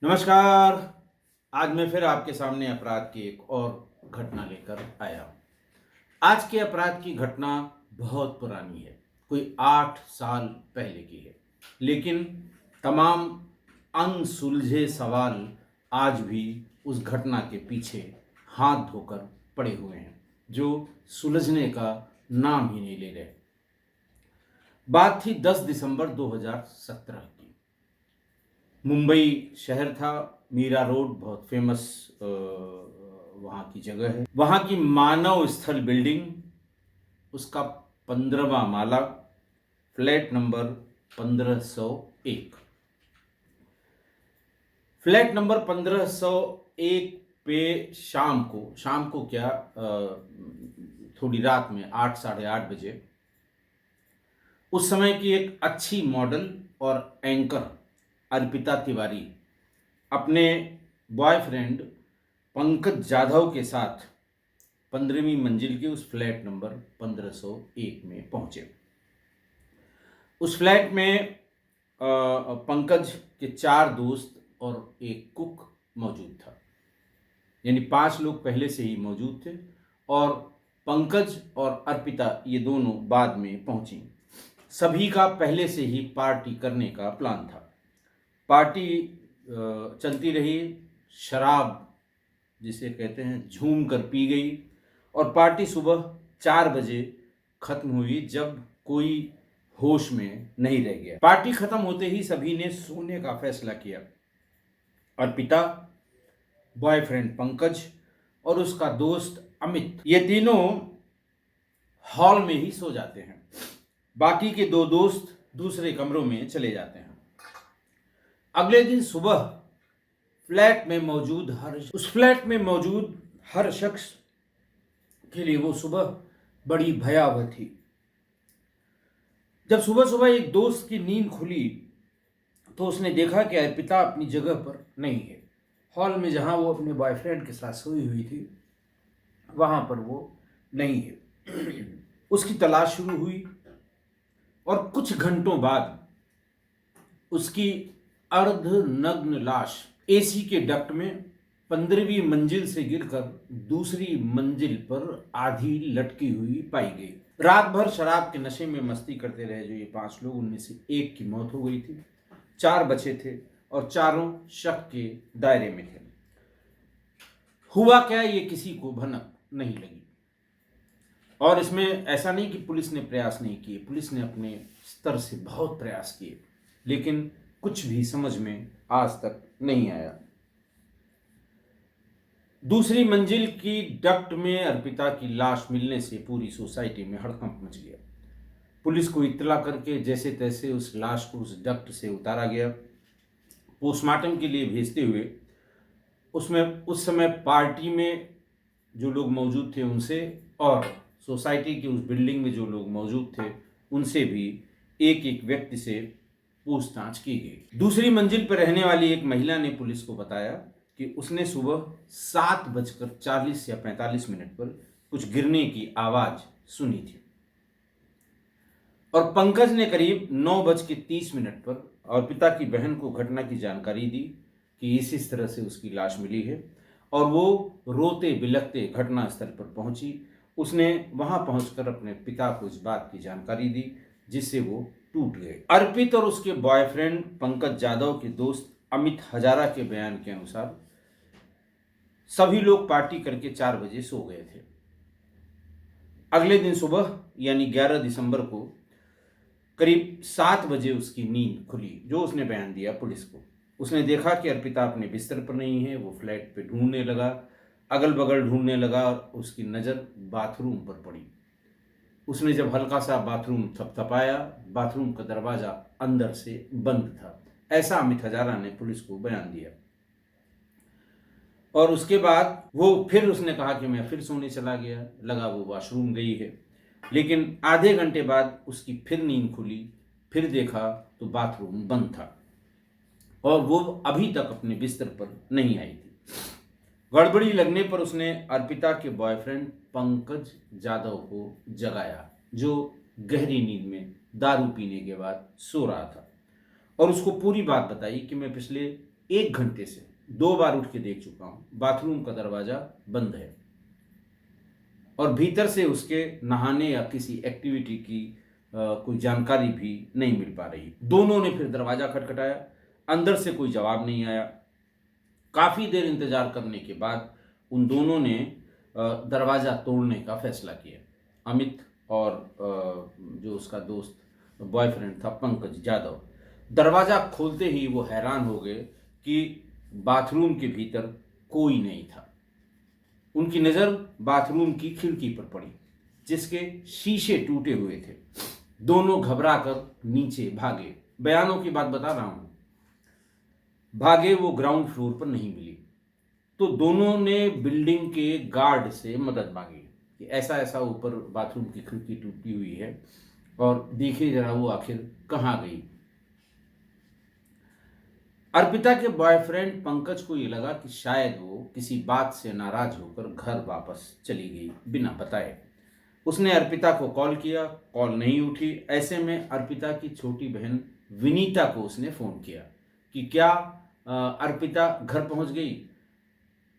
नमस्कार। आज मैं फिर आपके सामने अपराध की एक और घटना लेकर आया हूँ। आज के अपराध की घटना बहुत पुरानी है, कोई 8 साल पहले की है, लेकिन तमाम अनसुलझे सवाल आज भी उस घटना के पीछे हाथ धोकर पड़े हुए हैं, जो सुलझने का नाम ही नहीं ले रहे। बात थी 10 दिसंबर 2017 की। मुंबई शहर था, मीरा रोड बहुत फेमस वहाँ की जगह है। वहाँ की मानव स्थल बिल्डिंग, उसका 15वां माला, फ्लैट नंबर 1501। फ्लैट नंबर 1501 पे शाम को क्या, थोड़ी रात में 8 साढ़े 8 बजे उस समय की एक अच्छी मॉडल और एंकर अर्पिता तिवारी अपने बॉयफ्रेंड पंकज जाधव के साथ 15वीं मंजिल के उस फ्लैट नंबर 1501 में पहुंचे। उस फ्लैट में पंकज के 4 दोस्त और एक कुक मौजूद था, यानी 5 लोग पहले से ही मौजूद थे और पंकज और अर्पिता ये दोनों बाद में पहुंची। सभी का पहले से ही पार्टी करने का प्लान था। पार्टी चलती रही, शराब जिसे कहते हैं झूम कर पी गई और पार्टी सुबह 4 बजे खत्म हुई, जब कोई होश में नहीं रह गया। पार्टी खत्म होते ही सभी ने सोने का फैसला किया। अर्पिता, बॉयफ्रेंड पंकज और उसका दोस्त अमित, ये तीनों हॉल में ही सो जाते हैं। बाकी के 2 दोस्त दूसरे कमरों में चले जाते हैं। अगले दिन सुबह उस फ्लैट में मौजूद हर शख्स के लिए वो सुबह बड़ी भयावह थी। जब सुबह सुबह एक दोस्त की नींद खुली तो उसने देखा कि अर्पिता अपनी जगह पर नहीं है। हॉल में जहां वो अपने बॉयफ्रेंड के साथ सोई हुई थी, वहां पर वो नहीं है। उसकी तलाश शुरू हुई और कुछ घंटों बाद उसकी अर्धनग्न लाश एसी के डक्ट में 15वीं मंजिल से गिरकर दूसरी मंजिल पर आधी लटकी हुई पाई गई। रात भर शराब के नशे में मस्ती करते रहे जो ये 5 लोग, उनमें से एक की मौत हो गई थी। 4 बचे थे और चारों शक के दायरे में थे। हुआ क्या, ये किसी को भनक नहीं लगी। और इसमें ऐसा नहीं कि पुलिस ने प्रयास नहीं किए, पुलिस ने अपने स्तर से बहुत प्रयास किए, लेकिन कुछ भी समझ में आज तक नहीं आया। दूसरी मंजिल की डक्ट में अर्पिता की लाश मिलने से पूरी सोसाइटी में हड़कंप मच गया। पुलिस को इत्तला करके जैसे तैसे उस लाश को उस डक्ट से उतारा गया। पोस्टमार्टम के लिए भेजते हुए उसमें उस समय पार्टी में जो लोग मौजूद थे उनसे और सोसाइटी की उस बिल्डिंग में जो लोग मौजूद थे उनसे भी एक एक व्यक्ति से पूछताछ की गई। दूसरी मंजिल पर रहने वाली एक महिला ने पुलिस को बताया कि उसने सुबह 7:40 या 45 मिनट पर कुछ गिरने की आवाज सुनी थी और पंकज ने करीब 9:30 पर अर्पिता की बहन को घटना की जानकारी दी कि इस तरह से उसकी लाश मिली है और वो रोते बिलखते घटना स्थल पर पहुंची। उसने वहां पहुंचकर अपने पिता को इस बात की जानकारी दी, जिससे वो टूट गए। अर्पित और उसके बॉयफ्रेंड पंकज जाधव के दोस्त अमित हजारा के बयान के अनुसार सभी लोग पार्टी करके 4 बजे सो गए थे। अगले दिन सुबह यानी 11 दिसंबर को करीब 7 बजे उसकी नींद खुली, जो उसने बयान दिया पुलिस को। उसने देखा कि अर्पिता अपने बिस्तर पर नहीं है। वो फ्लैट पे ढूंढने लगा, अगल बगल ढूंढने लगा और उसकी नज़र बाथरूम पर पड़ी। उसने जब हल्का सा बाथरूम थपथपाया, बाथरूम का दरवाज़ा अंदर से बंद था। ऐसा अमित हजारा ने पुलिस को बयान दिया। और उसके बाद उसने कहा कि मैं फिर सोने चला गया, लगा वो वॉशरूम गई है। लेकिन आधे घंटे बाद उसकी फिर नींद खुली, फिर देखा तो बाथरूम बंद था और वो अभी तक अपने बिस्तर पर नहीं आई थी। गड़बड़ी लगने पर उसने अर्पिता के बॉयफ्रेंड पंकज जाधव को जगाया, जो गहरी नींद में दारू पीने के बाद सो रहा था, और उसको पूरी बात बताई कि मैं पिछले 1 घंटे से 2 बार उठ के देख चुका हूँ, बाथरूम का दरवाज़ा बंद है और भीतर से उसके नहाने या किसी एक्टिविटी की कोई जानकारी भी नहीं मिल पा रही। दोनों ने फिर दरवाज़ा खटखटाया, अंदर से कोई जवाब नहीं आया। काफ़ी देर इंतज़ार करने के बाद उन दोनों ने दरवाज़ा तोड़ने का फैसला किया। अमित और जो उसका दोस्त बॉयफ्रेंड था पंकज यादव, दरवाज़ा खोलते ही वो हैरान हो गए कि बाथरूम के भीतर कोई नहीं था। उनकी नज़र बाथरूम की खिड़की पर पड़ी जिसके शीशे टूटे हुए थे। दोनों घबरा कर नीचे भागे। बयानों की बात बता रहा हूँ। भागे, वो ग्राउंड फ्लोर पर नहीं मिली तो दोनों ने बिल्डिंग के गार्ड से मदद मांगी कि ऐसा ऐसा ऊपर बाथरूम की खिड़की टूटी हुई है और देखिए जरा वो आखिर कहाँ गई। अर्पिता के बॉयफ्रेंड पंकज को ये लगा कि शायद वो किसी बात से नाराज होकर घर वापस चली गई बिना बताए। उसने अर्पिता को कॉल किया, कॉल नहीं उठी। ऐसे में अर्पिता की छोटी बहन विनीता को उसने फ़ोन किया कि क्या अर्पिता घर पहुंच गई।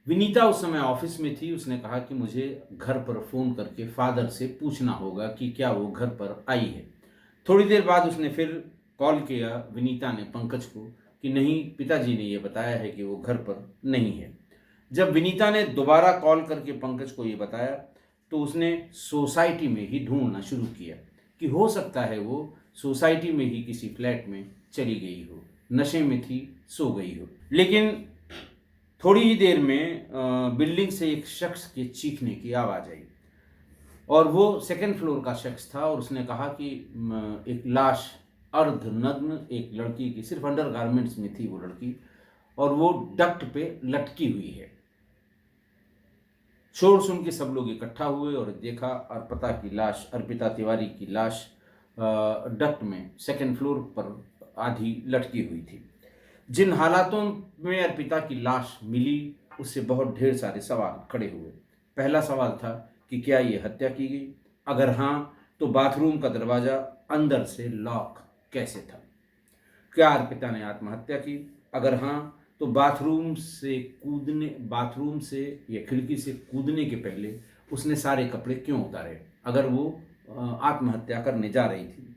विनीता उस समय ऑफिस में थी। उसने कहा कि मुझे घर पर फ़ोन करके फादर से पूछना होगा कि क्या वो घर पर आई है। थोड़ी देर बाद उसने फिर कॉल किया विनीता ने पंकज को कि नहीं, पिताजी ने ये बताया है कि वो घर पर नहीं है। जब विनीता ने दोबारा कॉल करके पंकज को ये बताया तो उसने सोसाइटी में ही ढूंढना शुरू किया कि हो सकता है वो सोसाइटी में ही किसी फ्लैट में चली गई हो, नशे में थी, सो गई हो। लेकिन थोड़ी ही देर में बिल्डिंग से एक शख्स के चीखने की आवाज़ आई और वो सेकंड फ्लोर का शख्स था और उसने कहा कि एक लाश अर्धनग्न एक लड़की की, सिर्फ अंडर गारमेंट्स में थी वो लड़की और वो डक्ट पे लटकी हुई है। शोर सुन के सब लोग इकट्ठा हुए और देखा अर्पिता की लाश, अर्पिता तिवारी की लाश डक्ट में सेकंड फ्लोर पर आधी लटकी हुई थी। जिन हालातों में अर्पिता की लाश मिली उससे बहुत ढेर सारे सवाल खड़े हुए। पहला सवाल था कि क्या ये हत्या की गई? अगर हाँ तो बाथरूम का दरवाज़ा अंदर से लॉक कैसे था? क्या अर्पिता ने आत्महत्या की? अगर हाँ तो बाथरूम से या खिड़की से कूदने के पहले उसने सारे कपड़े क्यों उतारे अगर वो आत्महत्या करने जा रही थी?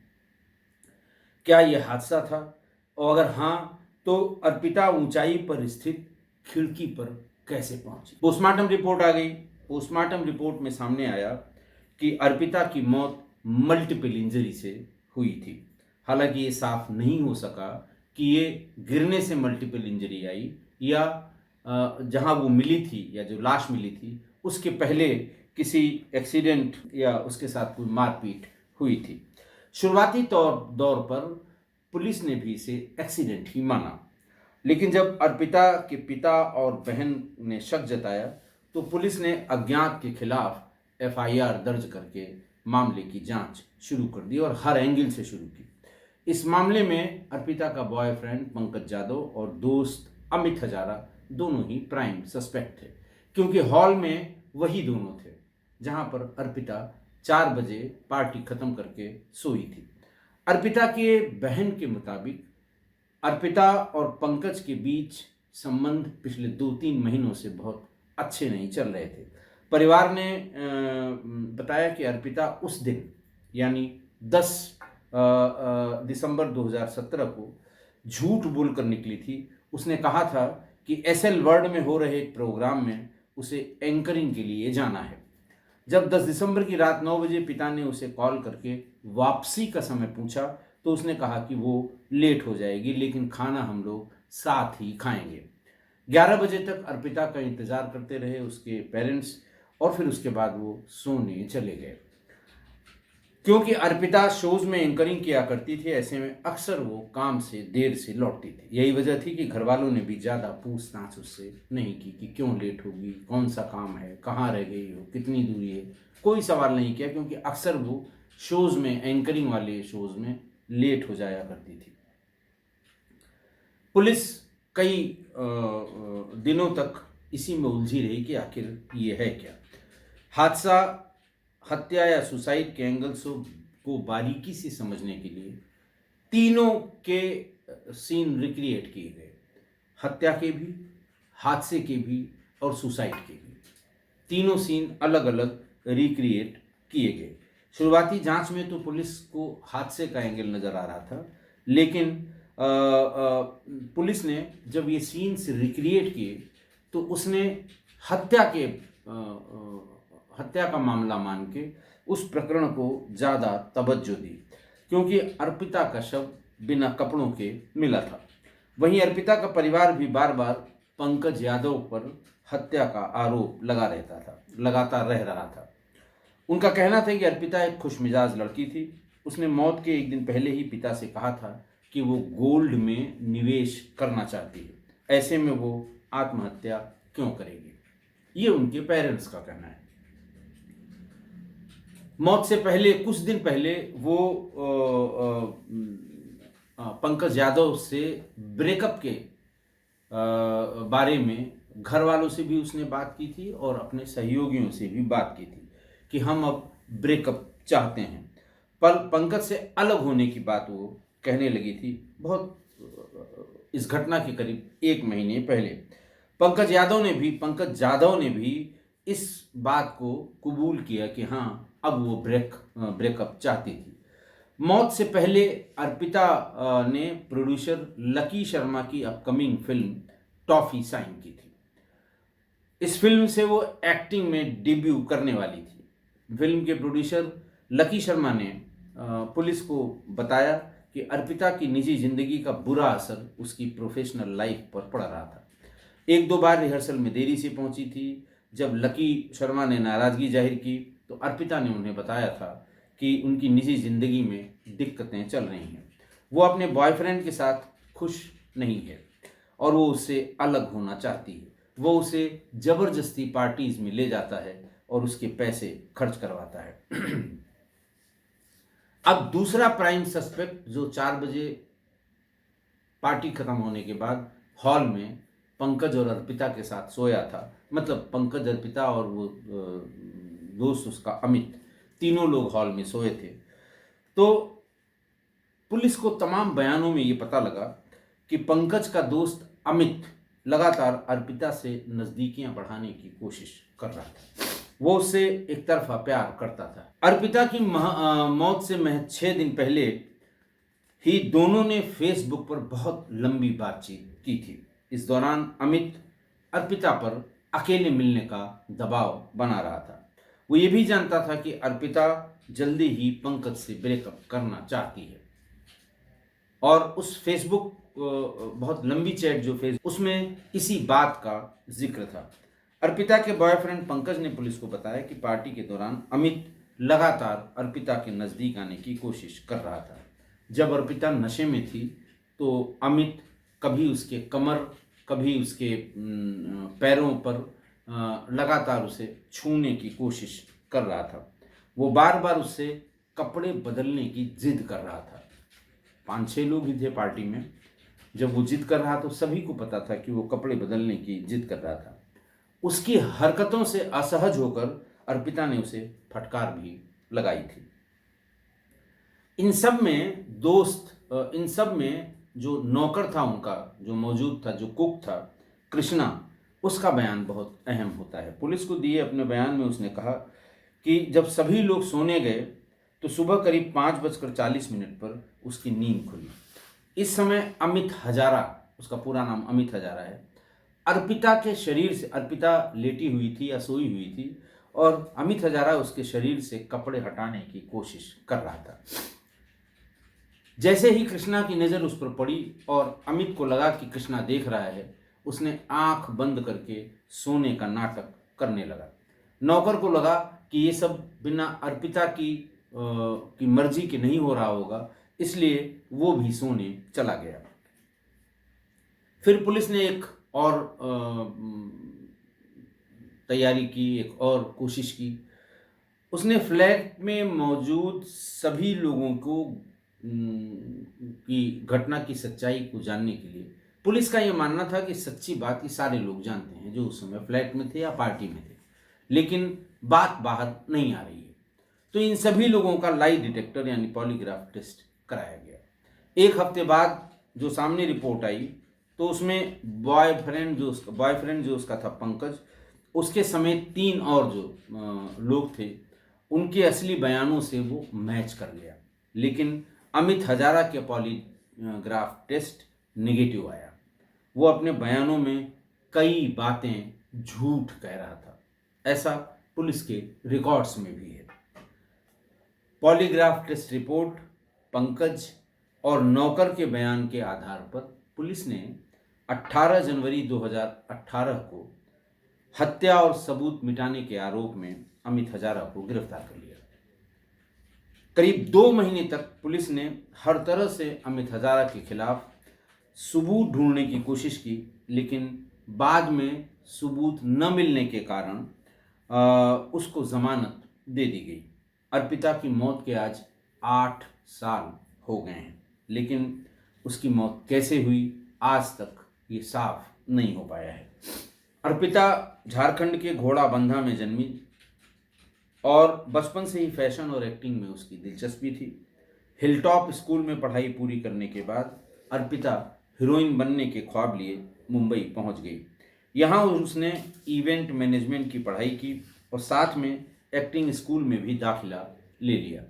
क्या ये हादसा था? और अगर हाँ तो अर्पिता ऊंचाई पर स्थित खिड़की पर कैसे पहुंची? पोस्टमार्टम रिपोर्ट आ गई। पोस्टमार्टम रिपोर्ट में सामने आया कि अर्पिता की मौत मल्टीपल इंजरी से हुई थी। हालांकि ये साफ नहीं हो सका कि ये गिरने से मल्टीपल इंजरी आई या जहां वो मिली थी या जो लाश मिली थी उसके पहले किसी एक्सीडेंट या उसके साथ कोई मारपीट हुई थी। शुरुआती दौर पर पुलिस ने भी इसे एक्सीडेंट ही माना, लेकिन जब अर्पिता के पिता और बहन ने शक जताया तो पुलिस ने अज्ञात के खिलाफ एफआईआर दर्ज करके मामले की जांच शुरू कर दी और हर एंगल से शुरू की। इस मामले में अर्पिता का बॉयफ्रेंड पंकज यादव और दोस्त अमित हजारा दोनों ही प्राइम सस्पेक्ट थे, क्योंकि हॉल में वही दोनों थे जहां पर अर्पिता 4 बजे पार्टी खत्म करके सोई थी। अर्पिता के बहन के मुताबिक अर्पिता और पंकज के बीच संबंध पिछले 2-3 महीनों से बहुत अच्छे नहीं चल रहे थे। परिवार ने बताया कि अर्पिता उस दिन यानी 10 दिसंबर 2017 को झूठ बोलकर निकली थी। उसने कहा था कि एसएल वर्ल्ड में हो रहे एक प्रोग्राम में उसे एंकरिंग के लिए जाना है। जब 10 दिसंबर की रात 9 बजे पिता ने उसे कॉल करके वापसी का समय पूछा तो उसने कहा कि वो लेट हो जाएगी लेकिन खाना हम लोग साथ ही खाएंगे। 11 बजे तक अर्पिता का इंतज़ार करते रहे उसके पेरेंट्स और फिर उसके बाद वो सोने चले गए। क्योंकि अर्पिता शोज़ में एंकरिंग किया करती थी, ऐसे में अक्सर वो काम से देर से लौटती थी। यही वजह थी कि घर वालों ने भी ज़्यादा पूछताछ उससे नहीं की कि क्यों लेट होगी, कौन सा काम है, कहाँ रह गई हो, कितनी दूरी है, कोई सवाल नहीं किया, क्योंकि अक्सर वो शोज़ में, एंकरिंग वाले शोज़ में लेट हो जाया करती थी। पुलिस कई दिनों तक इसी में उलझी रही कि आखिर ये है क्या। हादसा, हत्या या सुसाइड के एंगल्स को बारीकी से समझने के लिए तीनों के सीन रिक्रिएट किए गए। हत्या के भी, हादसे के भी और सुसाइड के भी। तीनों सीन अलग अलग रिक्रिएट किए गए। शुरुआती जांच में तो पुलिस को हादसे का एंगल नज़र आ रहा था, लेकिन पुलिस ने जब ये सीन्स रिक्रिएट किए तो उसने हत्या के हत्या का मामला मान के उस प्रकरण को ज़्यादा तवज्जो दी, क्योंकि अर्पिता का शव बिना कपड़ों के मिला था। वहीं अर्पिता का परिवार भी बार बार पंकज यादव पर हत्या का आरोप लगातार रह रहा था। उनका कहना था कि अर्पिता एक खुशमिजाज लड़की थी। उसने मौत के एक दिन पहले ही पिता से कहा था कि वो गोल्ड में निवेश करना चाहती है, ऐसे में वो आत्महत्या क्यों करेगी। ये उनके पेरेंट्स का कहना है। मौत से पहले कुछ दिन पहले वो पंकज यादव से ब्रेकअप के बारे में घर वालों से भी उसने बात की थी और अपने सहयोगियों से भी बात की थी कि हम अब ब्रेकअप चाहते हैं। पर पंकज से अलग होने की बात वो कहने लगी थी बहुत इस घटना के करीब 1 महीने पहले। पंकज यादव ने भी इस बात को कबूल किया कि हाँ, अब वो ब्रेकअप चाहती थी। मौत से पहले अर्पिता ने प्रोड्यूसर लकी शर्मा की अपकमिंग फिल्म टॉफी साइन की थी। इस फिल्म से वो एक्टिंग में डेब्यू करने वाली थी। फिल्म के प्रोड्यूसर लकी शर्मा ने पुलिस को बताया कि अर्पिता की निजी जिंदगी का बुरा असर उसकी प्रोफेशनल लाइफ पर पड़ रहा था। 1-2 बार रिहर्सल में देरी से पहुंची थी। जब लकी शर्मा ने नाराज़गी जाहिर की तो अर्पिता ने उन्हें बताया था कि उनकी निजी ज़िंदगी में दिक्कतें चल रही हैं। वो अपने बॉयफ्रेंड के साथ खुश नहीं है और वो उससे अलग होना चाहती है। वो उसे ज़बरदस्ती पार्टीज़ में ले जाता है और उसके पैसे खर्च करवाता है। अब दूसरा प्राइम सस्पेक्ट जो 4 बजे पार्टी खत्म होने के बाद हॉल में पंकज और अर्पिता के साथ सोया था, मतलब पंकज, अर्पिता और वो दोस्त उसका अमित, तीनों लोग हॉल में सोए थे। तो पुलिस को तमाम बयानों में ये पता लगा कि पंकज का दोस्त अमित लगातार अर्पिता से नज़दीकियां बढ़ाने की कोशिश कर रहा था। वो उससे एक तरफा प्यार करता था। अर्पिता की मौत से महज 6 दिन पहले ही दोनों ने फेसबुक पर बहुत लंबी बातचीत की थी। इस दौरान अमित अर्पिता पर अकेले मिलने का दबाव बना रहा था। वो ये भी जानता था कि अर्पिता जल्दी ही पंकज से ब्रेकअप करना चाहती है और उस फेसबुक बहुत लंबी चैट जो उसमें इसी बात का जिक्र था। अर्पिता के बॉयफ्रेंड पंकज ने पुलिस को बताया कि पार्टी के दौरान अमित लगातार अर्पिता के नज़दीक आने की कोशिश कर रहा था। जब अर्पिता नशे में थी तो अमित कभी उसके कमर, कभी उसके पैरों पर लगातार उसे छूने की कोशिश कर रहा था। वो बार बार उससे कपड़े बदलने की जिद कर रहा था। 5-6 लोग ही थे पार्टी में। जब वो जिद कर रहा तो सभी को पता था कि वो कपड़े बदलने की जिद कर रहा था। उसकी हरकतों से असहज होकर अर्पिता ने उसे फटकार भी लगाई थी। इन सब में जो नौकर था उनका, जो मौजूद था, जो कुक था, कृष्णा, उसका बयान बहुत अहम होता है। पुलिस को दिए अपने बयान में उसने कहा कि जब सभी लोग सोने गए तो सुबह करीब 5:40 पर उसकी नींद खुली। इस समय अमित हजारा, उसका पूरा नाम अमित हजारा है, अर्पिता के शरीर से, अर्पिता लेटी हुई थी या सोई हुई थी और अमित हजारा उसके शरीर से कपड़े हटाने की कोशिश कर रहा था। जैसे ही कृष्णा की नज़र उस पर पड़ी और अमित को लगा कि कृष्णा देख रहा है, उसने आंख बंद करके सोने का नाटक करने लगा। नौकर को लगा कि ये सब बिना अर्पिता की मर्जी के नहीं हो रहा होगा, इसलिए वो भी सोने चला गया। फिर पुलिस ने एक और तैयारी की, एक और कोशिश की। उसने फ्लैट में मौजूद सभी लोगों को की घटना की सच्चाई को जानने के लिए, पुलिस का ये मानना था कि सच्ची बात ये सारे लोग जानते हैं जो उस समय फ्लैट में थे या पार्टी में थे, लेकिन बात बाहर नहीं आ रही है। तो इन सभी लोगों का लाई डिटेक्टर यानी पॉलीग्राफ टेस्ट कराया गया। 1 हफ्ते बाद जो सामने रिपोर्ट आई तो उसमें बॉयफ्रेंड जो उसका था पंकज, उसके समेत 3 और जो लोग थे, उनके असली बयानों से वो मैच कर गया। लेकिन अमित हजारा के पॉलीग्राफ टेस्ट नेगेटिव आया। वो अपने बयानों में कई बातें झूठ कह रहा था, ऐसा पुलिस के रिकॉर्ड्स में भी है। पॉलीग्राफ टेस्ट रिपोर्ट, पंकज और नौकर के बयान के आधार पर पुलिस ने 18 जनवरी 2018 को हत्या और सबूत मिटाने के आरोप में अमित हजारा को गिरफ्तार कर लिया। करीब 2 महीने तक पुलिस ने हर तरह से अमित हजारा के खिलाफ सबूत ढूंढने की कोशिश की, लेकिन बाद में सबूत न मिलने के कारण उसको जमानत दे दी गई। अर्पिता की मौत के आज 8 साल हो गए हैं, लेकिन उसकी मौत कैसे हुई आज तक ये साफ नहीं हो पाया है। अर्पिता झारखंड के घोड़ाबंधा में जन्मी और बचपन से ही फैशन और एक्टिंग में उसकी दिलचस्पी थी। हिलटॉप स्कूल में पढ़ाई पूरी करने के बाद अर्पिता हीरोइन बनने के ख्वाब लिए मुंबई पहुंच गई। यहाँ उसने इवेंट मैनेजमेंट की पढ़ाई की और साथ में एक्टिंग स्कूल में भी दाखिला ले लिया।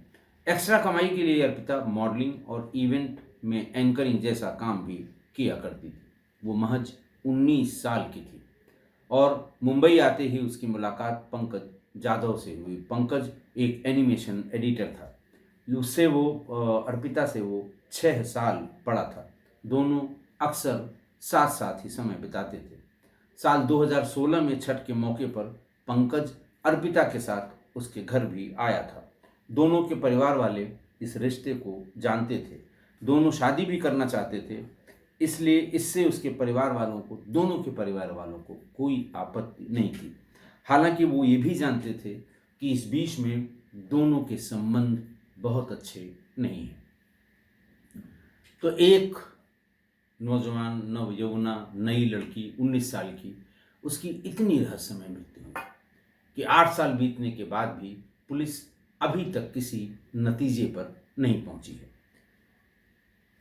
एक्स्ट्रा कमाई के लिए अर्पिता मॉडलिंग और इवेंट में एंकरिंग जैसा काम भी किया करती थी। वो महज 19 साल की थी और मुंबई आते ही उसकी मुलाकात पंकज जाधव से हुई। पंकज एक एनिमेशन एडिटर था। उससे वो अर्पिता से वो 6 साल पढ़ा था। दोनों अक्सर साथ साथ ही समय बिताते थे। साल 2016 में छठ के मौके पर पंकज अर्पिता के साथ उसके घर भी आया था। दोनों के परिवार वाले इस रिश्ते को जानते थे। दोनों शादी भी करना चाहते थे, इसलिए इससे उसके परिवार वालों को, दोनों के परिवार वालों को कोई आपत्ति नहीं थी। हालांकि वो ये भी जानते थे कि इस बीच में दोनों के संबंध बहुत अच्छे नहीं हैं। तो एक नौजवान, नवयौवना, नई लड़की 19 साल की, उसकी इतनी रहस्यमय मृत्यु हुई कि 8 साल बीतने के बाद भी पुलिस अभी तक किसी नतीजे पर नहीं पहुंची है।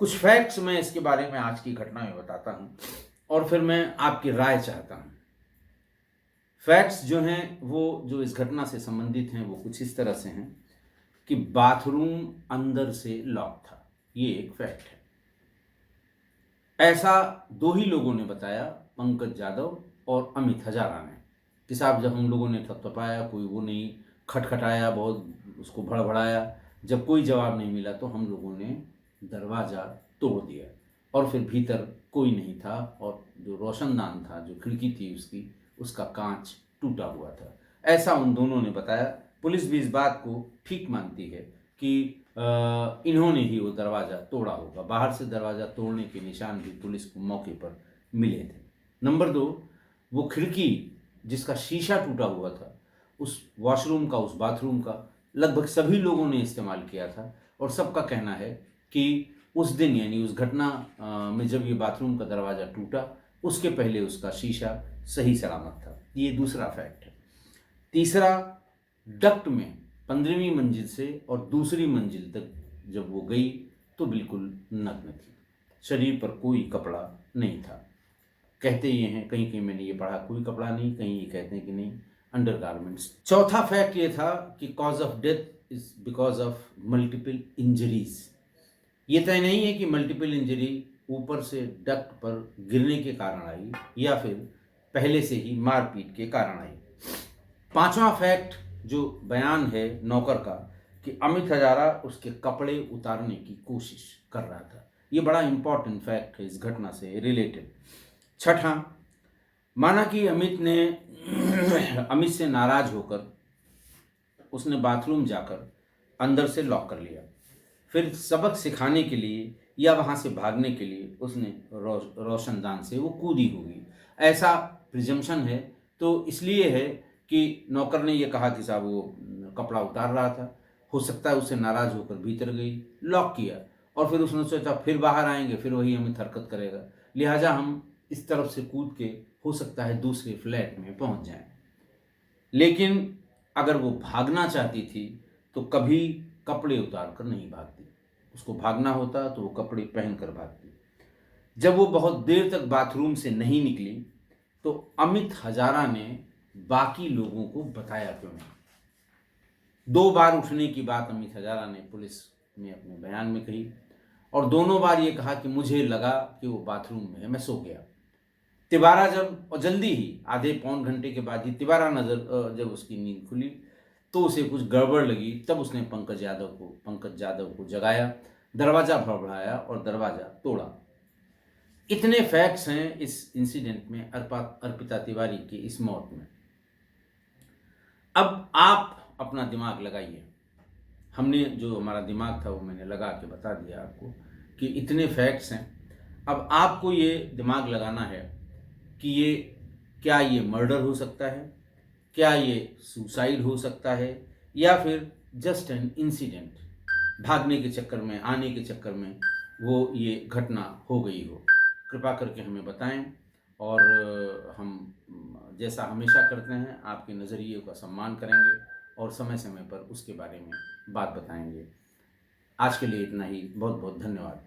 कुछ फैक्ट्स मैं इसके बारे में आज की घटना में बताता हूं और फिर मैं आपकी राय चाहता हूं। फैक्ट्स जो हैं वो जो इस घटना से संबंधित हैं वो कुछ इस तरह से हैं कि बाथरूम अंदर से लॉक था। ये एक फैक्ट है। ऐसा 2 ही लोगों ने बताया, पंकज जाधव और अमित हजारा ने, कि साहब जब हम लोगों ने थपथपाया, कोई वो नहीं, खटखटाया, बहुत उसको भड़बड़ाया, जब कोई जवाब नहीं मिला तो हम लोगों ने दरवाज़ा तोड़ दिया और फिर भीतर कोई नहीं था और जो रोशनदान था, जो खिड़की थी उसकी, उसका कांच टूटा हुआ था। ऐसा उन दोनों ने बताया। पुलिस भी इस बात को ठीक मानती है कि इन्होंने ही वो दरवाज़ा तोड़ा होगा। बाहर से दरवाज़ा तोड़ने के निशान भी पुलिस को मौके पर मिले थे। नंबर 2, वो खिड़की जिसका शीशा टूटा हुआ था, उस वॉशरूम का, उस बाथरूम का लगभग सभी लोगों ने इस्तेमाल किया था और सबका कहना है कि उस दिन, यानी उस घटना में जब ये बाथरूम का दरवाज़ा टूटा, उसके पहले उसका शीशा सही सलामत था। ये दूसरा फैक्ट है। तीसरा, डक्ट में 15वीं मंजिल से और दूसरी मंजिल तक जब वो गई तो बिल्कुल नग्न थी, शरीर पर कोई कपड़ा नहीं था। कहते ये हैं, कहीं कहीं मैंने ये पढ़ा कोई कपड़ा नहीं, कहीं ये कहते हैं कि नहीं, अंडरगारमेंट्स। चौथा फैक्ट ये था कि cause of death is because of multiple injuries. ये तय नहीं है कि मल्टीपल इंजरी ऊपर से डक्ट पर गिरने के कारण आई या फिर पहले से ही मारपीट के कारण आई। पांचवा फैक्ट जो बयान है नौकर का कि अमित हजारा उसके कपड़े उतारने की कोशिश कर रहा था। ये बड़ा इंपॉर्टेंट फैक्ट है इस घटना से रिलेटेड। छठा, माना कि अमित से नाराज होकर उसने बाथरूम जाकर अंदर से लॉक कर लिया, फिर सबक सिखाने के लिए या वहाँ से भागने के लिए उसने रोशनदान से वो कूदी होगी, ऐसा प्रिजम्पशन है। तो इसलिए है कि नौकर ने ये कहा कि साहब वो कपड़ा उतार रहा था, हो सकता है उससे नाराज होकर भीतर गई, लॉक किया और फिर उसने सोचा फिर बाहर आएंगे, फिर वही अमित हरकत करेगा, लिहाजा हम इस तरफ से कूद के हो सकता है दूसरे फ्लैट में पहुंच जाएं। लेकिन अगर वो भागना चाहती थी तो कभी कपड़े उतार कर नहीं भागती, उसको भागना होता तो वो कपड़े पहन कर भागती। जब वो बहुत देर तक बाथरूम से नहीं निकली तो अमित हजारा ने बाकी लोगों को बताया क्यों नहीं। 2 बार उठने की बात अमित हजारा ने पुलिस में अपने बयान में कही और दोनों बार ये कहा कि मुझे लगा कि वो बाथरूम में है, मैं सो गया। तिवारा जब, और जल्दी ही आधे पौन घंटे के बाद ही तिवारा जब उसकी नींद खुली तो उसे कुछ गड़बड़ लगी। तब उसने पंकज यादव को जगाया, दरवाज़ा भड़बड़ाया और दरवाज़ा तोड़ा। इतने फैक्ट्स हैं इस इंसिडेंट में, अर्पिता तिवारी की इस मौत में। अब आप अपना दिमाग लगाइए। हमने जो हमारा दिमाग था वो मैंने लगा के बता दिया आपको कि इतने फैक्ट्स हैं। अब आपको ये दिमाग लगाना है कि क्या ये मर्डर हो सकता है, क्या ये सुसाइड हो सकता है, या फिर जस्ट एन इंसिडेंट, भागने के चक्कर में, आने के चक्कर में वो ये घटना हो गई हो। कृपा करके हमें बताएं और हम जैसा हमेशा करते हैं आपके नज़रिए का सम्मान करेंगे और समय समय पर उसके बारे में बात बताएंगे। आज के लिए इतना ही। बहुत बहुत धन्यवाद।